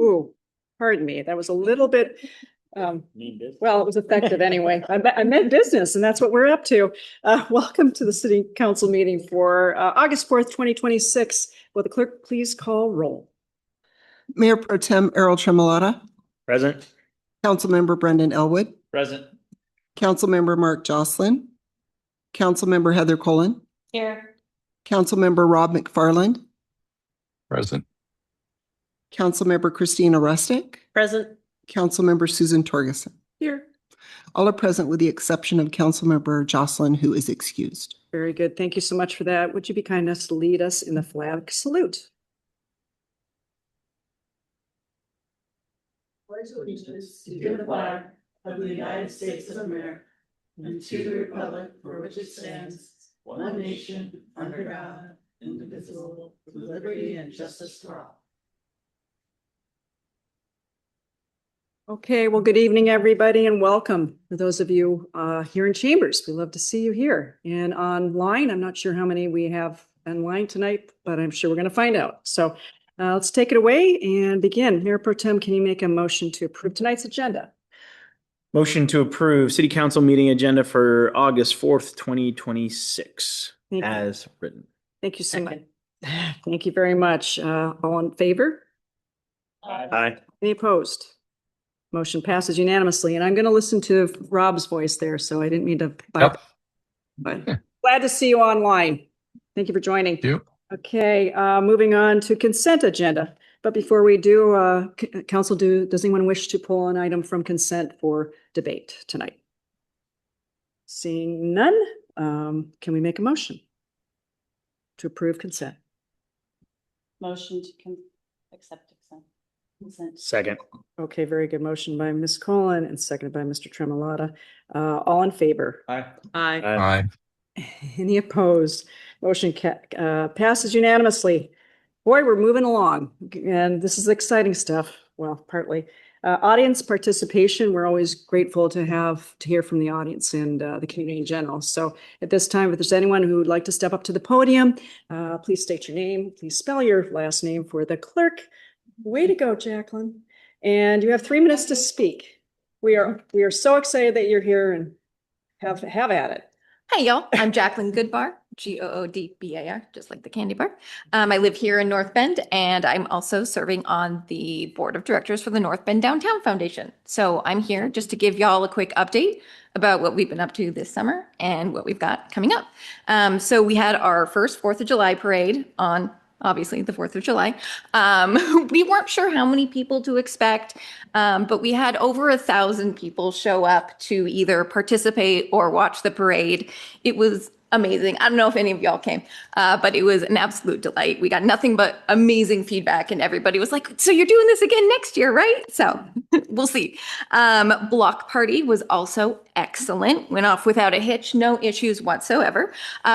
Ooh, pardon me. That was a little bit, well, it was effective anyway. I meant business, and that's what we're up to. Welcome to the City Council meeting for August 4th, 2026. Will the clerk please call roll? Mayor Pro Tem Errol Tremolata. Present. Councilmember Brendan Elwood. Present. Councilmember Mark Jocelyn. Councilmember Heather Cullen. Here. Councilmember Rob McFarland. Present. Councilmember Christina Rustick. Present. Councilmember Susan Torgerson. Here. All are present with the exception of Councilmember Jocelyn, who is excused. Very good. Thank you so much for that. Would you be kind enough to lead us in the flag salute? Pledge allegiance to the flag of the United States of America and to the republic for which it stands, one nation, under God, indivisible, with liberty and justice for all. Okay, well, good evening, everybody, and welcome. For those of you here in Chambers, we love to see you here. And online, I'm not sure how many we have online tonight, but I'm sure we're going to find out. So let's take it away and begin. Mayor Pro Tem, can you make a motion to approve tonight's agenda? Motion to approve City Council meeting agenda for August 4th, 2026 Thank you. as written. Thank you so much. Thank you very much. All in favor? Aye. Any opposed? Motion passes unanimously, and I'm going to listen to Rob's voice there, so I didn't mean to. Yep. But glad to see you online. Thank you for joining. Thank you. Okay, moving on to consent agenda. But before we do, council, does anyone wish to pull an item from consent for debate tonight? Seeing none, can we make a motion to approve consent? Motion to accept consent. Second. Okay, very good. Motion by Ms. Cullen and seconded by Mr. Tremolata. All in favor? Aye. Aye. Any opposed? Motion passes unanimously. Boy, we're moving along, and this is exciting stuff. Well, partly. Audience participation, we're always grateful to hear from the audience and the community in general. So at this time, if there's anyone who would like to step up to the podium, please state your name. Please spell your last name for the clerk. Way to go, Jacqueline. And you have 3 minutes to speak. We are so excited that you're here and have at it. Hi, y'all. I'm Jacqueline Goodbar, Goodbar, just like the candy bar. I live here in North Bend, and I'm also serving on the board of directors for the North Bend Downtown Foundation. So I'm here just to give y'all a quick update about what we've been up to this summer and what we've got coming up. So we had our first 4th of July parade on obviously the 4th of July. We weren't sure how many people to expect, but we had over 1,000 people show up to either participate or watch the parade. It was amazing. I don't know if any of y'all came, but it was an absolute delight. We got nothing but amazing feedback, and everybody was like, so you're doing this again next year, right? So we'll see. Block party was also excellent. Went off without a hitch, no issues whatsoever.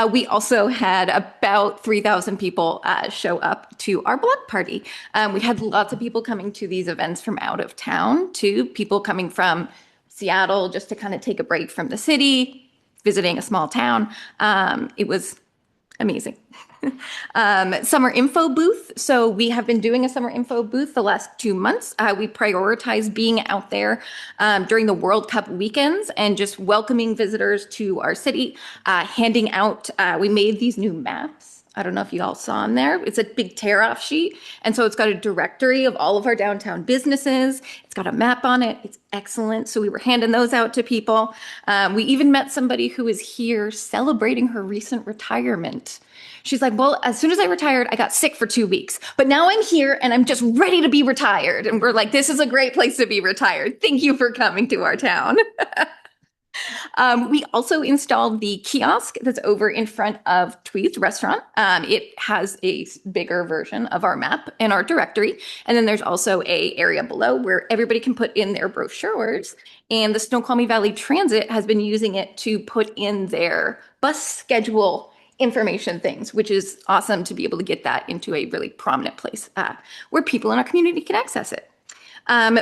We also had about 3,000 people show up to our block party. We had lots of people coming to these events from out of town too, people coming from Seattle just to kind of take a break from the city, visiting a small town. It was amazing. Summer info booth. So we have been doing a summer info booth the last 2 months. We prioritize being out there during the World Cup weekends and just welcoming visitors to our city, handing out, we made these new maps. I don't know if you all saw them there. It's a big tear-off sheet. And so it's got a directory of all of our downtown businesses. It's got a map on it. It's excellent. So we were handing those out to people. We even met somebody who is here celebrating her recent retirement. She's like, well, as soon as I retired, I got sick for 2 weeks, but now I'm here and I'm just ready to be retired. And we're like, this is a great place to be retired. Thank you for coming to our town. We also installed the kiosk that's over in front of Tweed's restaurant. It has a bigger version of our map and our directory. And then there's also a area below where everybody can put in their brochures. And the Snoqualmie Valley Transit has been using it to put in their bus schedule information things, which is awesome to be able to get that into a really prominent place where people in our community can access it.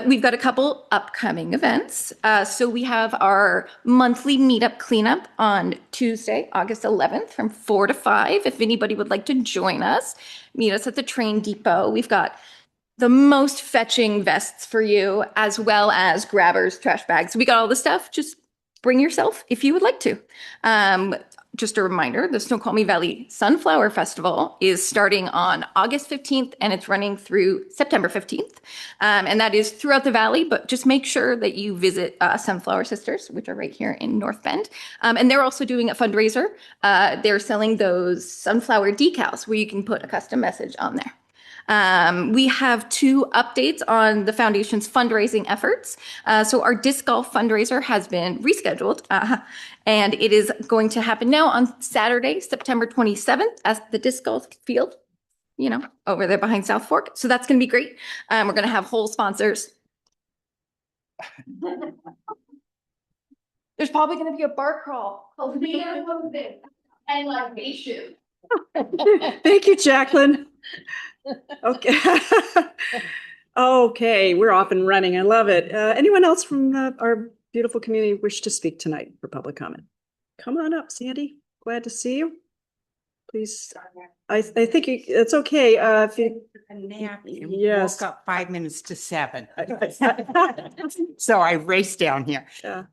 We've got a couple upcoming events. So we have our monthly meetup cleanup on Tuesday, August 11th from 4 to 5. If anybody would like to join us, meet us at the train depot. We've got the most fetching vests for you, as well as grabbers, trash bags. We got all the stuff. Just bring yourself if you would like to. Just a reminder, the Snoqualmie Valley Sunflower Festival is starting on August 15th and it's running through September 15th. And that is throughout the valley, but just make sure that you visit Sunflower Sisters, which are right here in North Bend. And they're also doing a fundraiser. They're selling those sunflower decals where you can put a custom message on there. We have 2 updates on the foundation's fundraising efforts. So our disc golf fundraiser has been rescheduled, and it is going to happen now on Saturday, September 27th at the disc golf field, over there behind South Fork. So that's going to be great. We're going to have whole sponsors. There's probably going to be a bar crawl called and libation. Thank you, Jacqueline. Okay. Okay, we're off and running. I love it. Anyone else from our beautiful community wish to speak tonight for public comment? Come on up, Sandy. Glad to see you. Please, I think it's okay. If you, A nap. Yes. Woke up 5 minutes to 7. So I raced down here. Yeah.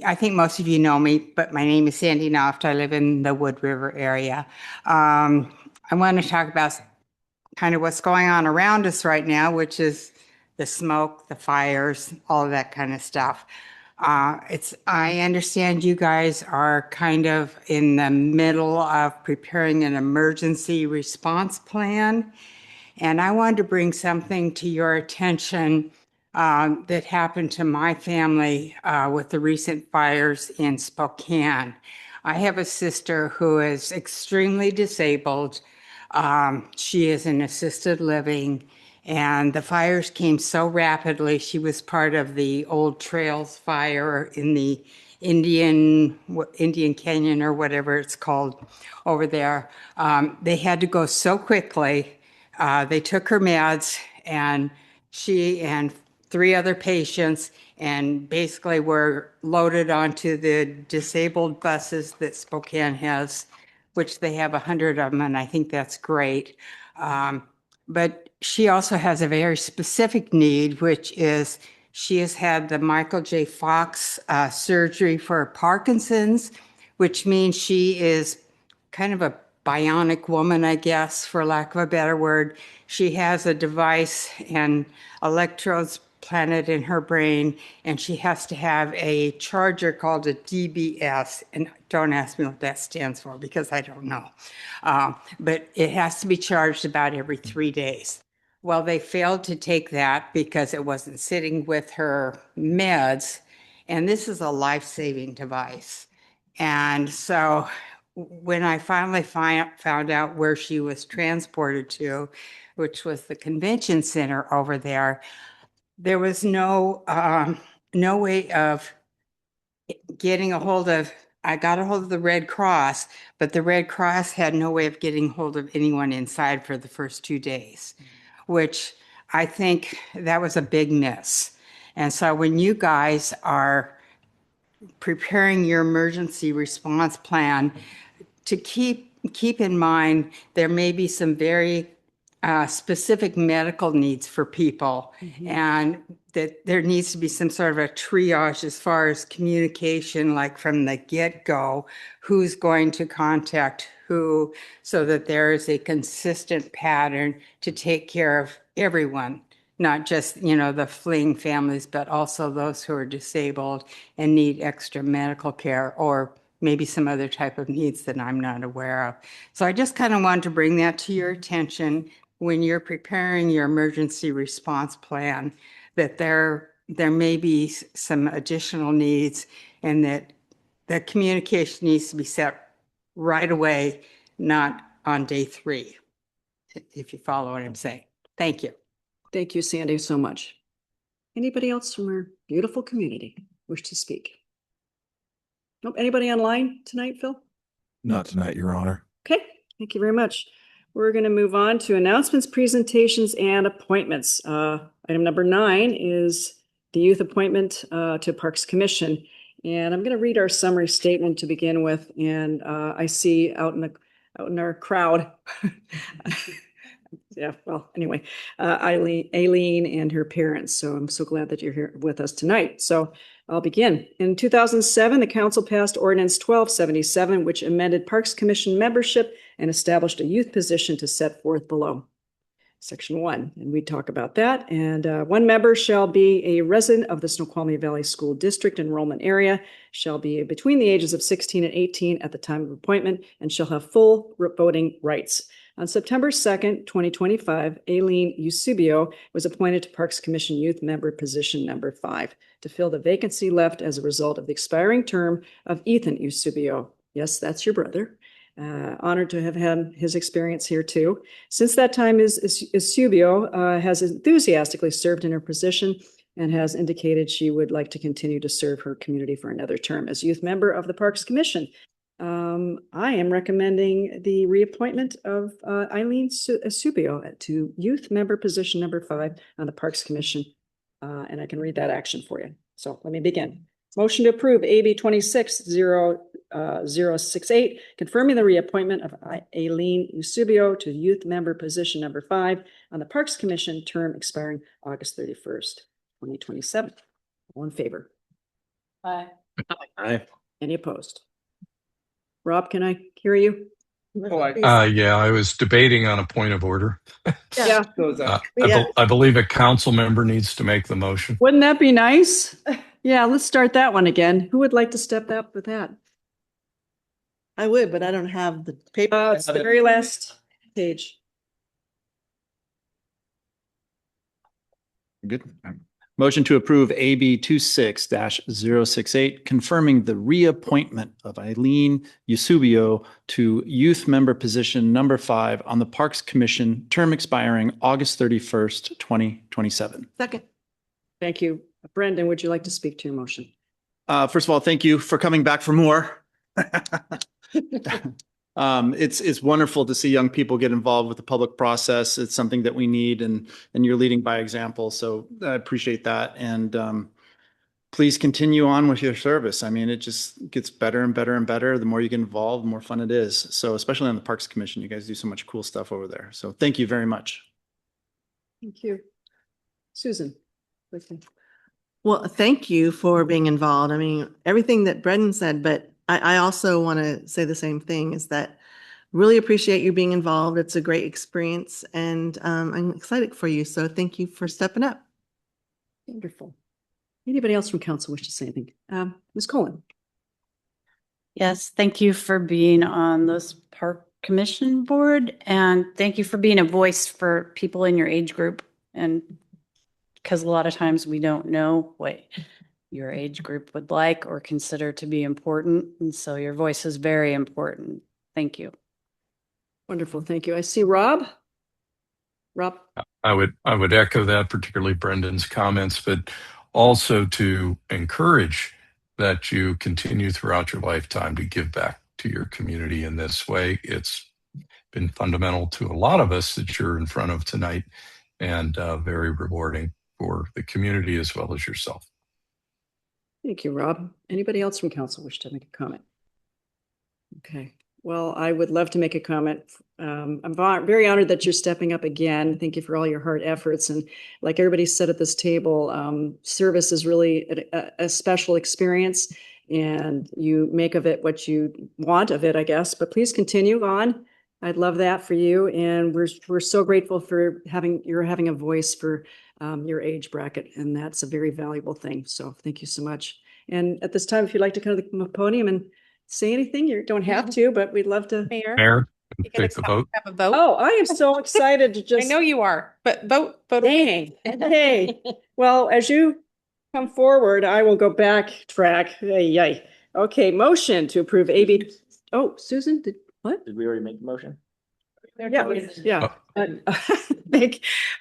I think most of you know me, but my name is Sandy Noft. I live in the Wood River area. I want to talk about kind of what's going on around us right now, which is the smoke, the fires, all of that kind of stuff. I understand you guys are kind of in the middle of preparing an emergency response plan. And I wanted to bring something to your attention that happened to my family with the recent fires in Spokane. I have a sister who is extremely disabled. She is in assisted living, and the fires came so rapidly. She was part of the Old Trails fire in the Indian Canyon or whatever it's called over there. They had to go so quickly. They took her meds, and she and 3 other patients, and basically were loaded onto the disabled buses that Spokane has, which they have 100 of them, and I think that's great. But she also has a very specific need, which is she has had the Michael J. Fox surgery for Parkinson's, which means she is kind of a bionic woman, I guess, for lack of a better word. She has a device and electrodes planted in her brain, and she has to have a charger called a DBS. And don't ask me what that stands for because I don't know. But it has to be charged about every 3 days. Well, they failed to take that because it wasn't sitting with her meds. And this is a life-saving device. And so when I finally found out where she was transported to, which was the convention center over there, there was no way of getting a hold of. I got a hold of the Red Cross, but the Red Cross had no way of getting hold of anyone inside for the first 2 days, which I think that was a big miss. And so when you guys are preparing your emergency response plan, to keep in mind there may be some very specific medical needs for people, and that there needs to be some sort of a triage as far as communication, like from the get-go, who's going to contact who, so that there is a consistent pattern to take care of everyone, not just, the fleeing families, but also those who are disabled and need extra medical care, or maybe some other type of needs that I'm not aware of. So I just kind of wanted to bring that to your attention when you're preparing your emergency response plan, that there may be some additional needs, and that the communication needs to be set right away, not on day 3, if you follow what I'm saying. Thank you. Thank you, Sandy, so much. Anybody else from our beautiful community wish to speak? Nope. Anybody online tonight, Phil? Not tonight, Your Honor. Okay, thank you very much. We're going to move on to announcements, presentations, and appointments. Item number 9 is the youth appointment to Parks Commission. And I'm going to read our summary statement to begin with. And I see out in our crowd, Yeah, well, anyway, Aileen and her parents. So I'm so glad that you're here with us tonight. So I'll begin. In 2007, the council passed Ordinance 1277, which amended Parks Commission membership and established a youth position to set forth below. Section 1, and we talk about that. And 1 member shall be a resident of the Snoqualmie Valley School District enrollment area, shall be between the ages of 16 and 18 at the time of appointment, and shall have full voting rights. On September 2nd, 2025, Aileen Eusebio was appointed to Parks Commission Youth Member position number 5 to fill the vacancy left as a result of the expiring term of Ethan Eusebio. Yes, that's your brother. Honored to have had his experience here too. Since that time, Eusebio has enthusiastically served in her position and has indicated she would like to continue to serve her community for another term as youth member of the Parks Commission. I am recommending the reappointment of Aileen Eusebio to youth member position number 5 on the Parks Commission. And I can read that action for you. So let me begin. Motion to approve AB 26-068, confirming the reappointment of Aileen Eusebio to youth member position number 5 on the Parks Commission, term expiring August 31st, 2027. All in favor? Aye. Aye. Any opposed? Rob, can I hear you? Yeah, I was debating on a point of order. Yeah. I believe a council member needs to make the motion. Wouldn't that be nice? Yeah, let's start that one again. Who would like to step up with that? I would, but I don't have the paper. It's the very last page. Good. Motion to approve AB 26-068, confirming the reappointment of Aileen Eusebio to youth member position number 5 on the Parks Commission, term expiring August 31st, 2027. Second. Thank you. Brendan, would you like to speak to your motion? First of all, thank you for coming back for more. It's wonderful to see young people get involved with the public process. It's something that we need, and you're leading by example. So I appreciate that. And please continue on with your service. I mean, it just gets better and better and better. The more you get involved, the more fun it is. So especially on the Parks Commission, you guys do so much cool stuff over there. So thank you very much. Thank you. Susan. Okay. Well, thank you for being involved. I mean, everything that Brendan said, but I also want to say the same thing, is that really appreciate you being involved. It's a great experience, and I'm excited for you. So thank you for stepping up. Wonderful. Anybody else from council wish to say anything? Ms. Colin. Yes, thank you for being on this park commission board, and thank you for being a voice for people in your age group. And because a lot of times we don't know what your age group would like or consider to be important. And so your voice is very important. Thank you. Wonderful. Thank you. I see Rob. Rob. I would echo that, particularly Brendan's comments, but also to encourage that you continue throughout your lifetime to give back to your community in this way. It's been fundamental to a lot of us that you're in front of tonight, and very rewarding for the community as well as yourself. Thank you, Rob. Anybody else from council wish to make a comment? Okay. Well, I would love to make a comment. I'm very honored that you're stepping up again. Thank you for all your hard efforts. And like everybody said at this table, service is really a special experience, and you make of it what you want of it, I guess. But please continue on. I'd love that for you. And we're so grateful for having a voice for your age bracket. And that's a very valuable thing. So thank you so much. And at this time, if you'd like to come to the podium and say anything, you don't have to, but we'd love to. Mayor, take the vote. Have a vote. Oh, I am so excited to I just. know you are, but vote. Dang. Hey, well, as you come forward, I will go backtrack. Yay. Okay, motion to approve AB. Oh, Susan, what? Did we already make the motion? Yeah.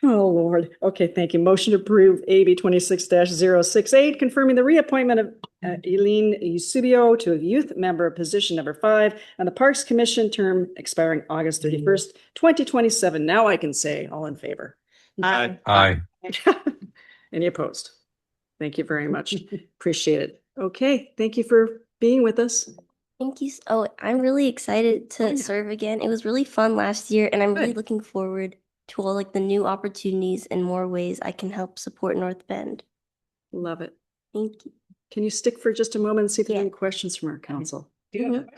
Oh, Lord. Okay, thank you. Motion to approve AB 26-068, confirming the reappointment of Aileen Eusebio to a youth member position number 5 on the Parks Commission, term expiring August 31st, 2027. Now I can say all in favor. Aye. Any opposed? Thank you very much. Appreciate it. Okay, thank you for being with us. Thank you. Oh, I'm really excited to serve again. It was really fun last year, and I'm really Good. looking forward to all like the new opportunities and more ways I can help support North Bend. Love it. Thank you. Can you stick for just a moment and see if there are Yeah. any questions from our council? Mhm.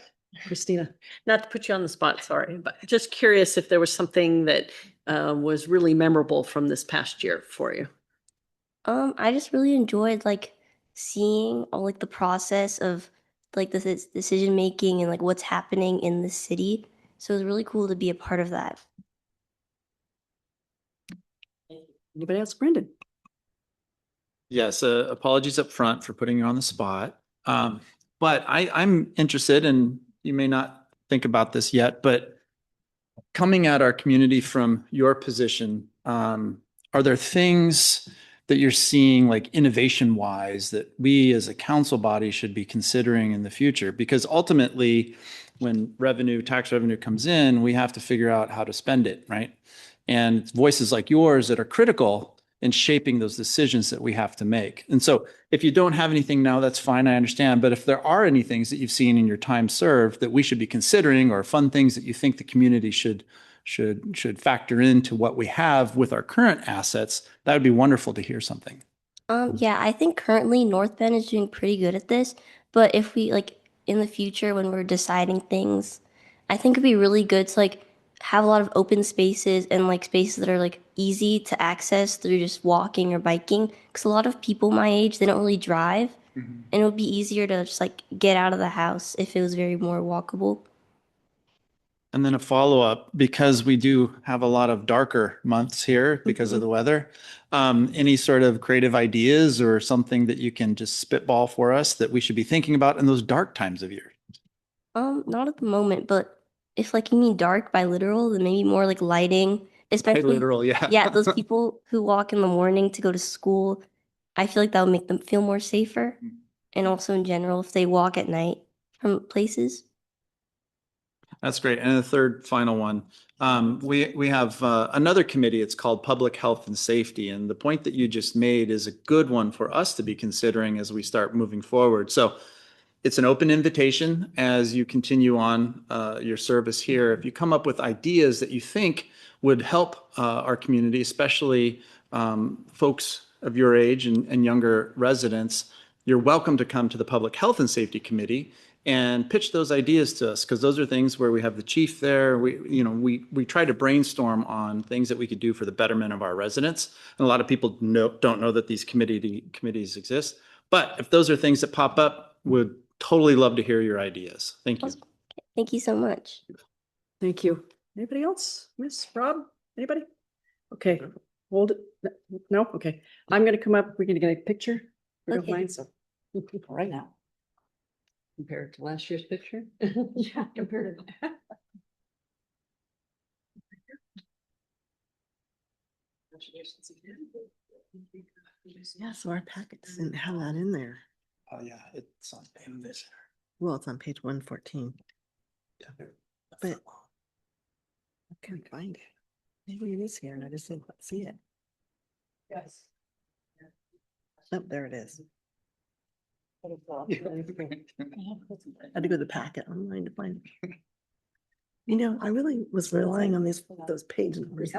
Christina? Not to put you on the spot, sorry, but just curious if there was something that was really memorable from this past year for you. I just really enjoyed like seeing all like the process of like the decision making and like what's happening in the city. So it was really cool to be a part of that. Anybody else? Brendan? Yes, apologies up front for putting you on the spot. But I'm interested, and you may not think about this yet, but coming at our community from your position, are there things that you're seeing like innovation wise that we as a council body should be considering in the future? Because ultimately, when tax revenue comes in, we have to figure out how to spend it, right? And voices like yours that are critical in shaping those decisions that we have to make. And so if you don't have anything now, that's fine, I understand. But if there are any things that you've seen in your time served that we should be considering, or fun things that you think the community should factor into what we have with our current assets, that would be wonderful to hear something. Yeah, I think currently North Bend is doing pretty good at this, but if we like in the future when we're deciding things, I think it'd be really good to like have a lot of open spaces and like spaces that are like easy to access through just walking or biking. Because a lot of people my age, they don't really drive, and it would be easier to just like get out of the house if it was very more walkable. And then a follow-up, because we do have a lot of darker months here because of the weather. Any sort of creative ideas or something that you can just spitball for us that we should be thinking about in those dark times of year? Not at the moment, but if like you mean dark by literal, then maybe more like lighting, especially Literal, yeah. yeah, those people who walk in the morning to go to school, I feel like that would make them feel more safer. And also in general, if they walk at night from places. That's great. And the third final one, we have another committee. It's called Public Health and Safety. And the point that you just made is a good one for us to be considering as we start moving forward. So it's an open invitation as you continue on your service here. If you come up with ideas that you think would help our community, especially folks of your age and younger residents, you're welcome to come to the Public Health and Safety Committee and pitch those ideas to us, because those are things where we have the chief there. We try to brainstorm on things that we could do for the betterment of our residents. And a lot of people don't know that these committees exist. But if those are things that pop up, would totally love to hear your ideas. Thank you. Awesome. Thank you so much. Thank you. Anybody else? Miss Rob? Anybody? Okay, hold it. No? Okay. I'm going to come up. We're going to get a picture. If you don't Okay. mind, so. Right now. Compared to last year's picture? Yeah, compared to. Yeah, so our packets didn't have that in there. Oh, yeah, it's on this. Well, it's on page 114. But I couldn't find it. Maybe it is here and I just didn't see it. Yes. Oh, there it is. I had to go to the packet online to find it. You know, I really was relying on those page numbers.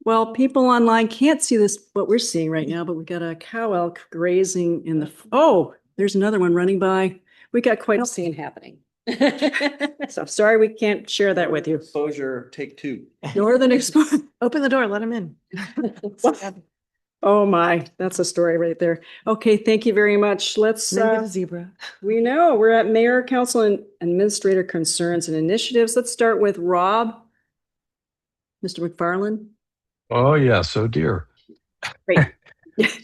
Well, people online can't see this, what we're seeing right now, but we got a cow elk grazing in the, oh, there's another one running by. We got quite a scene happening. So sorry, we can't share that with you. Exposure, take two. Northern exposure. Open the door, let him in. Oh my, that's a story right there. Okay, thank you very much. Let's, Then get a zebra. we know we're at Mayor, Council, and Administrator Concerns and Initiatives. Let's start with Rob. Mr. McFarland. Oh, yes. Oh, dear. Great.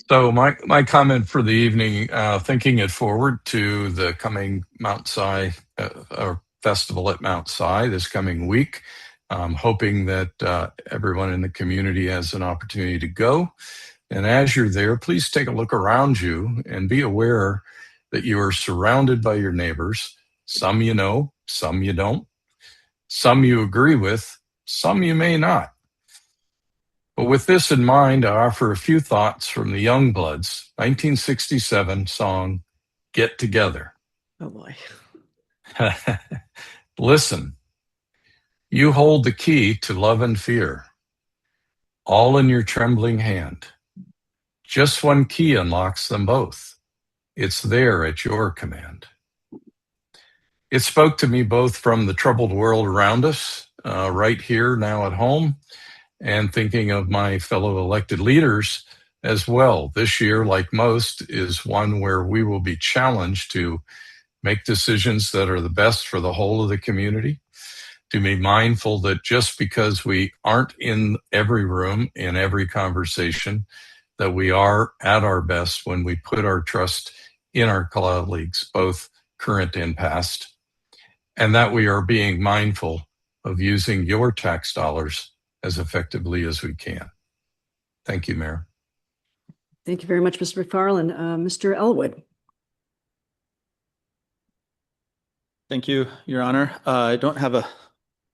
So my comment for the evening, thinking it forward to the coming Mount Si or festival at Mount Si this coming week, hoping that everyone in the community has an opportunity to go. And as you're there, please take a look around you and be aware that you are surrounded by your neighbors. Some you know, some you don't. Some you agree with, some you may not. But with this in mind, I offer a few thoughts from the Youngbloods' 1967 song, Get Together. Oh, boy. Listen, You hold the key to love and fear, all in your trembling hand. Just one key unlocks them both. It's there at your command. It spoke to me both from the troubled world around us, right here now at home, and thinking of my fellow elected leaders as well. This year, like most, is one where we will be challenged to make decisions that are the best for the whole of the community, to be mindful that just because we aren't in every room, in every conversation, that we are at our best when we put our trust in our colleagues, both current and past, and that we are being mindful of using your tax dollars as effectively as we can. Thank you, Mayor. Thank you very much, Mr. McFarland. Mr. Elwood. Thank you, Your Honor. I don't have a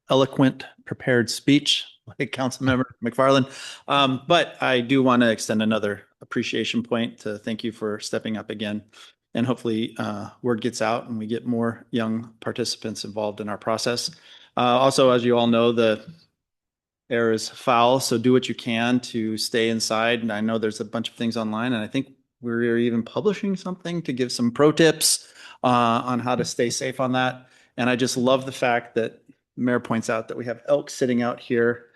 eloquent prepared speech like Councilmember McFarland, but I do want to extend another appreciation point to thank you for stepping up again. And hopefully word gets out and we get more young participants involved in our process. Also, as you all know, the air is foul, so do what you can to stay inside. And I know there's a bunch of things online, and I think we're even publishing something to give some pro tips on how to stay safe on that. And I just love the fact that the mayor points out that we have elk sitting out here.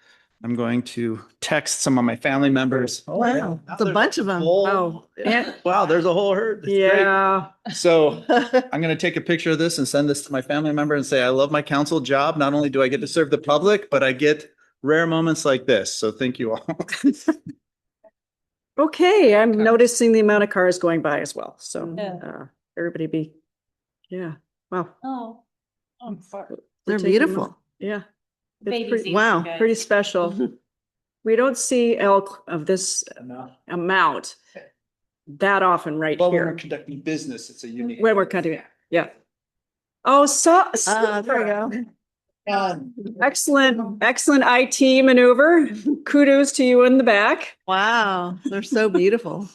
I'm going to text some of my family members. Oh, Wow, it's a bunch of them. Oh, yeah. Wow, there's a whole herd. That's great. Yeah. So I'm going to take a picture of this and send this to my family member and say, I love my council job. Not only do I get to serve the public, but I get rare moments like this. So thank you all. Okay, I'm noticing the amount of cars going by as well. So Yeah. everybody be, yeah, wow. Oh, I'm sorry. They're taking beautiful. them. Yeah. It's Baby pretty- seats, wow, guys. Pretty special. We don't see elk of this amount that often right Well, when we're here. conducting business, it's a unique. When we're conducting, yeah. Oh, so, There we go. excellent, excellent IT maneuver. Kudos to you in the back. Wow, they're so beautiful.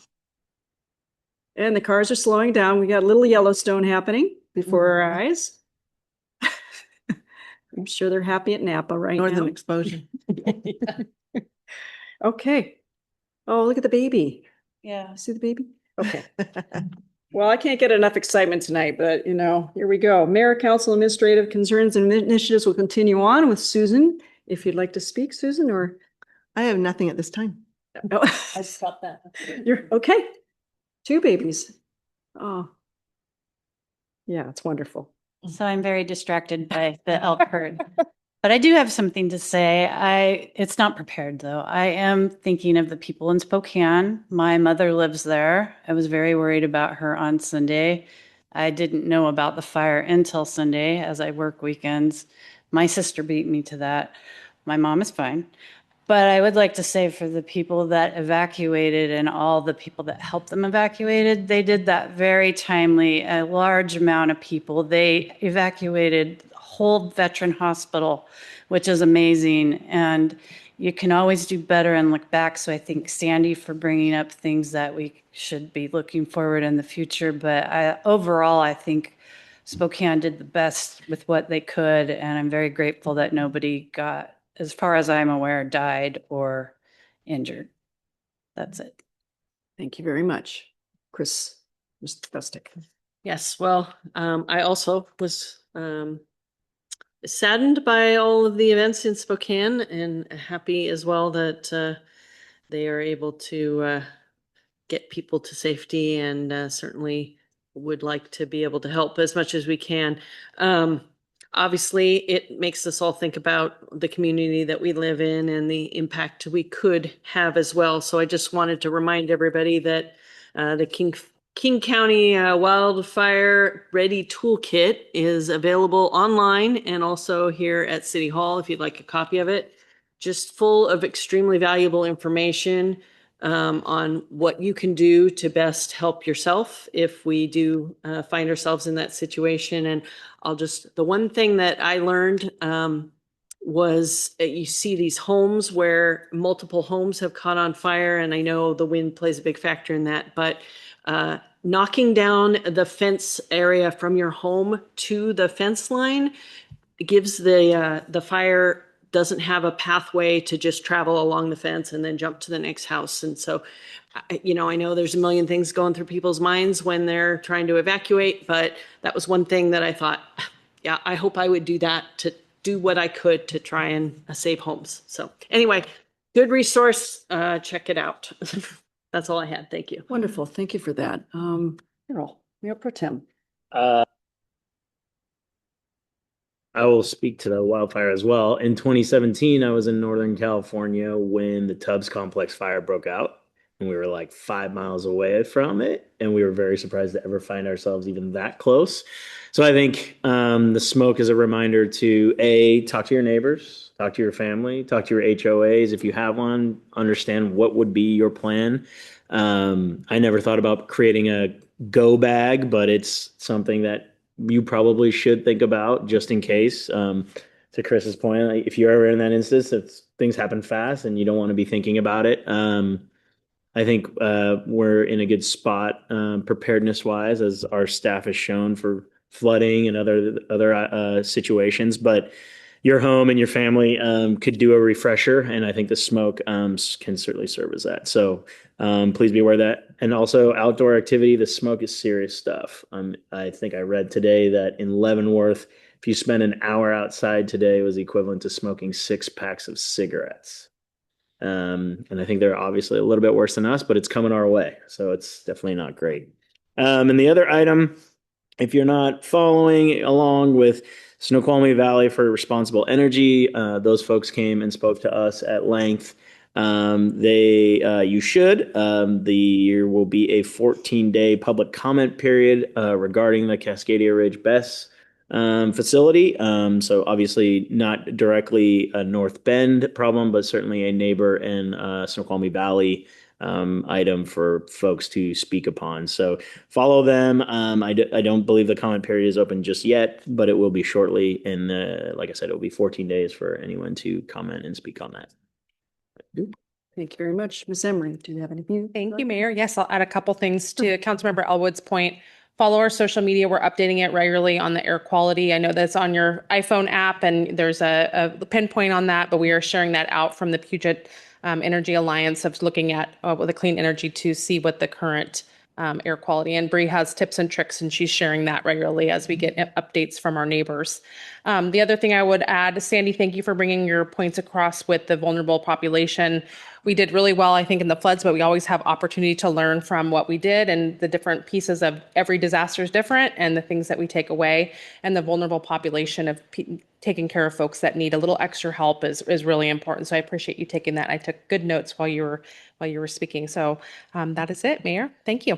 And the cars are slowing down. We got a little Yellowstone happening before our eyes. I'm sure they're happy at Napa right Northern now. exposure. Okay. Oh, look at the baby. Yeah. See the baby? Okay. Well, I can't get enough excitement tonight, but here we go. Mayor, council, administrative concerns and initiatives will continue on with Susan. If you'd like to speak, Susan, or I have nothing at this time. oh, I stopped that. you're okay. 2 babies. Oh. Yeah, it's wonderful. So I'm very distracted by the elk herd. But I do have something to say. It's not prepared though. I am thinking of the people in Spokane. My mother lives there. I was very worried about her on Sunday. I didn't know about the fire until Sunday as I work weekends. My sister beat me to that. My mom is fine. But I would like to say for the people that evacuated and all the people that helped them evacuated, they did that very timely. A large amount of people. They evacuated the whole veteran hospital, which is amazing. And you can always do better and look back. So I thank Sandy for bringing up things that we should be looking forward in the future. But overall, I think Spokane did the best with what they could. And I'm very grateful that nobody got, as far as I'm aware, died or injured. That's it. Thank you very much. Chris, Mr. Festick. Yes, well, I also was saddened by all of the events in Spokane and happy as well that they are able to get people to safety and certainly would like to be able to help as much as we can. Obviously, it makes us all think about the community that we live in and the impact we could have as well. So I just wanted to remind everybody that the King County Wildfire Ready Toolkit is available online and also here at City Hall if you'd like a copy of it. Just full of extremely valuable information on what you can do to best help yourself if we do find ourselves in that situation. And the one thing that I learned was you see these homes where multiple homes have caught on fire. And I know the wind plays a big factor in that, but knocking down the fence area from your home to the fence line gives the fire doesn't have a pathway to just travel along the fence and then jump to the next house. And so, I know there's a million things going through people's minds when they're trying to evacuate, but that was one thing that I thought, yeah, I hope I would do that, to do what I could to try and save homes. So anyway, good resource. Check it out. That's all I had. Thank you. Wonderful. Thank you for that. Carol, Mayor Pro Tem. I will speak to the wildfire as well. In 2017, I was in Northern California when the Tubbs Complex fire broke out, and we were like 5 miles away from it. And we were very surprised to ever find ourselves even that close. So I think the smoke is a reminder to talk to your neighbors, talk to your family, talk to your HOAs. If you have one, understand what would be your plan. I never thought about creating a go bag, but it's something that you probably should think about just in case. To Chris's point, if you're ever in that instance, if things happen fast and you don't want to be thinking about it, I think we're in a good spot preparedness wise, as our staff has shown for flooding and other situations. But your home and your family could do a refresher, and I think the smoke can certainly serve as that. So please be aware of that. And also outdoor activity, the smoke is serious stuff. I think I read today that in Leavenworth, if you spend an hour outside today, it was equivalent to smoking 6 packs of cigarettes. And I think they're obviously a little bit worse than us, but it's coming our way. So it's definitely not great. And the other item, if you're not following along with Snoqualmie Valley for Responsible Energy, those folks came and spoke to us at length. You should. There will be a 14-day public comment period regarding the Cascadia Ridge BESS facility. So obviously not directly a North Bend problem, but certainly a neighbor in Snoqualmie Valley item for folks to speak upon. So follow them. I don't believe the comment period is open just yet, but it will be shortly. And like I said, it will be 14 days for anyone to comment and speak on that. Thank you very much. Ms. Emery, do you have anything? Thank you, Mayor. Yes, I'll add a couple things to Councilmember Elwood's point. Follow our social media. We're updating it regularly on the air quality. I know that's on your iPhone app and there's a pinpoint on that, but we are sharing that out from the Puget Energy Alliance of looking at with the clean energy to see what the current air quality. And Bree has tips and tricks, and she's sharing that regularly as we get updates from our neighbors. The other thing I would add, Sandy, thank you for bringing your points across with the vulnerable population. We did really well, I think, in the floods, but we always have opportunity to learn from what we did, and the different pieces of every disaster is different, and the things that we take away, and the vulnerable population of taking care of folks that need a little extra help is really important. So I appreciate you taking that. I took good notes while you were speaking. So that is it, Mayor. Thank you.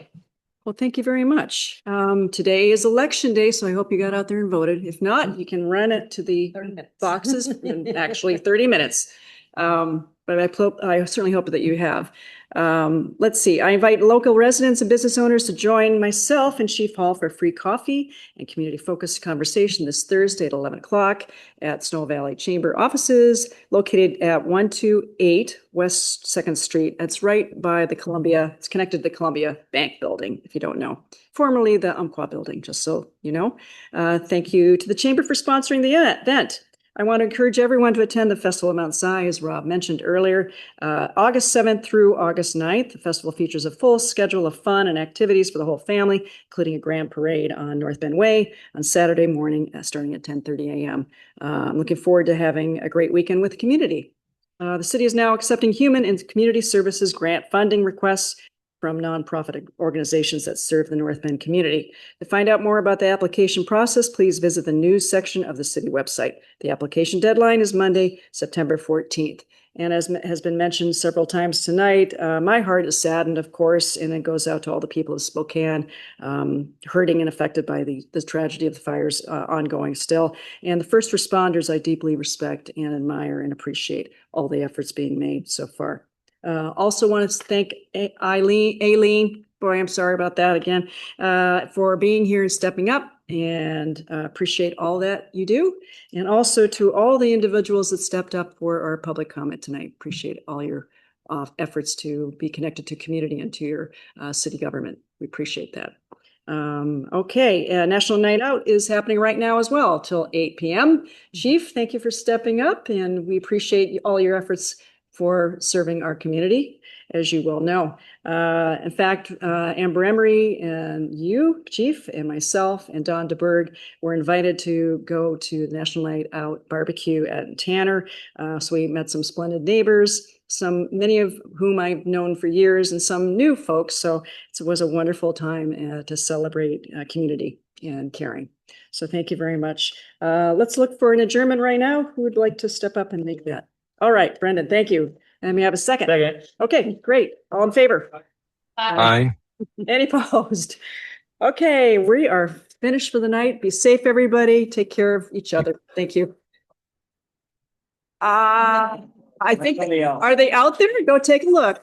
Well, thank you very much. Today is election day, so I hope you got out there and voted. If not, you can run it to the 30 minutes. boxes in actually 30 minutes. But I certainly hope that you have. Let's see. I invite local residents and business owners to join myself and Chief Hall for free coffee and community-focused conversation this Thursday at 11 o'clock at Snow Valley Chamber offices located at 128 West 2nd Street. That's right by the Columbia. It's connected to the Columbia Bank building, if you don't know. Formerly the Umpqua building, just so you know. Thank you to the Chamber for sponsoring the event. I want to encourage everyone to attend the Festival of Mount Si, as Rob mentioned earlier. August 7th through August 9th, the festival features a full schedule of fun and activities for the whole family, including a grand parade on North Bend Way on Saturday morning, starting at 10:30 a.m. I'm looking forward to having a great weekend with the community. The city is now accepting human and community services grant funding requests from nonprofit organizations that serve the North Bend community. To find out more about the application process, please visit the news section of the city website. The application deadline is Monday, September 14th. And as has been mentioned several times tonight, my heart is saddened, of course, and it goes out to all the people of Spokane, hurting and affected by the tragedy of the fires ongoing still. And the first responders, I deeply respect and admire and appreciate all the efforts being made so far. Also want to thank Aileen, boy, I'm sorry about that again, for being here and stepping up, and appreciate all that you do. And also to all the individuals that stepped up for our public comment tonight. Appreciate all your efforts to be connected to community and to your city government. We appreciate that. Okay, National Night Out is happening right now as well till 8 p.m. Chief, thank you for stepping up, and we appreciate all your efforts for serving our community, as you well know. In fact, Amber Emery and you, Chief, and myself and Don DeBerg were invited to go to the National Night Out barbecue at Tanner. So we met some splendid neighbors, many of whom I've known for years, and some new folks. So it was a wonderful time to celebrate community and caring. So thank you very much. Let's look for an adjournment right now. Who would like to step up and make that? All right, Brendan, thank you. And we have a second. Second. Okay, great. All in favor? Aye. Any opposed? Okay, we are finished for the night. Be safe, everybody. Take care of each other. Thank you. I think, are they out there? Go take a look.